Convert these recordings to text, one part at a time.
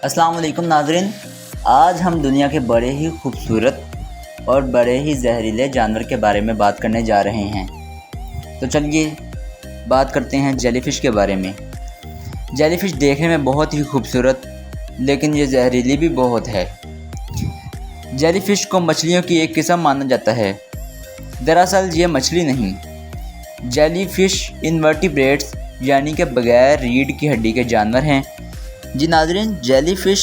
السلام علیکم ناظرین، آج ہم دنیا کے بڑے ہی خوبصورت اور بڑے ہی زہریلے جانور کے بارے میں بات کرنے جا رہے ہیں۔ تو چلیے بات کرتے ہیں جیلی فش کے بارے میں۔ جیلی فش دیکھنے میں بہت ہی خوبصورت لیکن یہ زہریلی بھی بہت ہے۔ جیلی فش کو مچھلیوں کی ایک قسم مانا جاتا ہے، دراصل یہ مچھلی نہیں۔ جیلی فش انورٹیبریٹس یعنی کہ بغیر ریڑھ کی ہڈی کے جانور ہیں۔ جی ناظرین، جیلی فش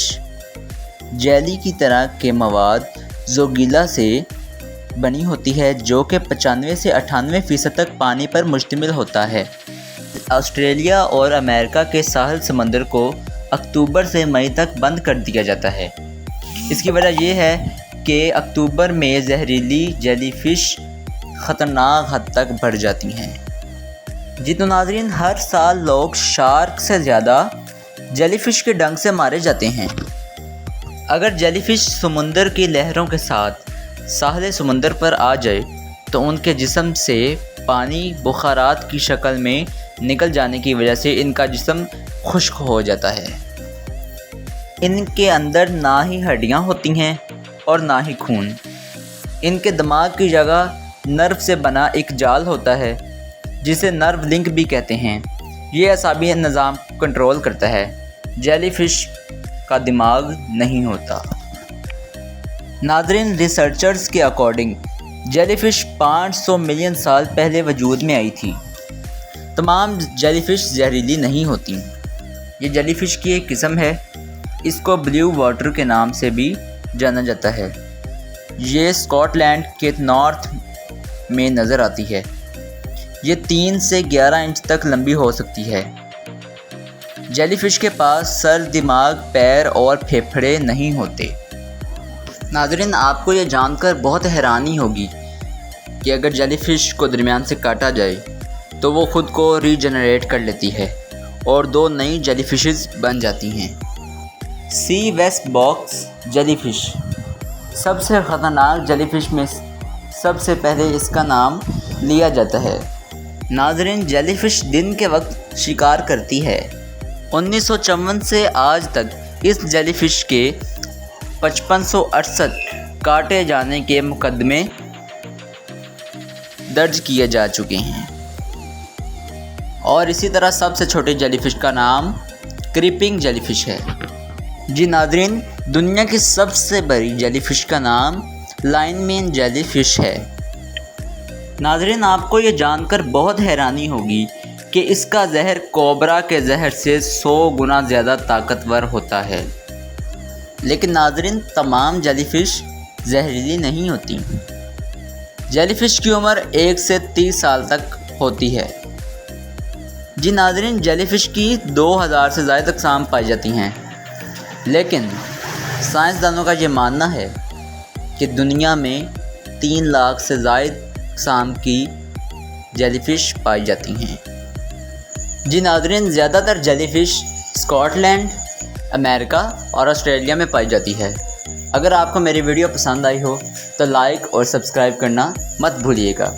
جیلی کی طرح کے مواد زوگیلا سے بنی ہوتی ہے جو کہ 95 سے 98% تک پانی پر مشتمل ہوتا ہے۔ آسٹریلیا اور امریکہ کے ساحل سمندر کو اکتوبر سے مئی تک بند کر دیا جاتا ہے۔ اس کی وجہ یہ ہے کہ اکتوبر میں زہریلی جیلی فش خطرناک حد تک بڑھ جاتی ہیں۔ جی تو ناظرین، ہر سال لوگ شارک سے زیادہ جیلی فش کے ڈنگ سے مارے جاتے ہیں۔ اگر جیلی فش سمندر کی لہروں کے ساتھ ساحل سمندر پر آ جائے تو ان کے جسم سے پانی بخارات کی شکل میں نکل جانے کی وجہ سے ان کا جسم خشک ہو جاتا ہے۔ ان کے اندر نہ ہی ہڈیاں ہوتی ہیں اور نہ ہی خون۔ ان کے دماغ کی جگہ نرو سے بنا ایک جال ہوتا ہے جسے نرو لنک بھی کہتے ہیں۔ یہ اعصابی نظام کنٹرول کرتا ہے۔ جیلی فش کا دماغ نہیں ہوتا۔ ناظرین، ریسرچرز کے اکارڈنگ جیلی فش 500 ملین سال پہلے وجود میں آئی تھی۔ تمام جیلی فش زہریلی نہیں ہوتی۔ یہ جیلی فش کی ایک قسم ہے، اس کو بلیو واٹر کے نام سے بھی جانا جاتا ہے۔ یہ اسکاٹ لینڈ کے نارتھ میں نظر آتی ہے۔ یہ 3 سے 11 انچ تک لمبی ہو سکتی ہے۔ جیلی فش کے پاس سر، دماغ، پیر اور پھیپھڑے نہیں ہوتے۔ ناظرین، آپ کو یہ جان کر بہت حیرانی ہوگی کہ اگر جیلی فش کو درمیان سے کاٹا جائے تو وہ خود کو ری جنریٹ کر لیتی ہے اور 2 نئی جیلی فشز بن جاتی ہیں۔ سی ویسٹ باکس جیلی فش سب سے خطرناک جیلی فش میں سب سے پہلے اس کا نام لیا جاتا ہے۔ ناظرین، جیلی فش دن کے وقت شکار کرتی ہے۔ 1954 سے آج تک اس جیلی فش کے 5568 کاٹے جانے کے مقدمے درج کیے جا چکے ہیں، اور اسی طرح سب سے چھوٹے جیلی فش کا نام کریپنگ جیلی فش ہے۔ جی ناظرین، دنیا کی سب سے بڑی جیلی فش کا نام لائن مین جیلی فش ہے۔ ناظرین، آپ کو یہ جان کر بہت حیرانی ہوگی کہ اس کا زہر کوبرا کے زہر سے 100 گنا زیادہ طاقتور ہوتا ہے۔ لیکن ناظرین، تمام جیلی فش زہریلی نہیں ہوتی۔ جیلی فش کی عمر 1 سے 30 سال تک ہوتی ہے۔ جی ناظرین، جیلی فش کی 2000 سے زائد اقسام پائی جاتی ہیں، لیکن سائنسدانوں کا یہ ماننا ہے کہ دنیا میں 3 لاکھ سے زائد اقسام کی جیلی فش پائی جاتی ہیں۔ جی ناظرین، زیادہ تر جیلی فش اسکاٹ لینڈ، امریکہ اور آسٹریلیا میں پائی جاتی ہے۔ اگر آپ کو میری ویڈیو پسند آئی ہو تو لائک اور سبسکرائب کرنا مت بھولیے گا۔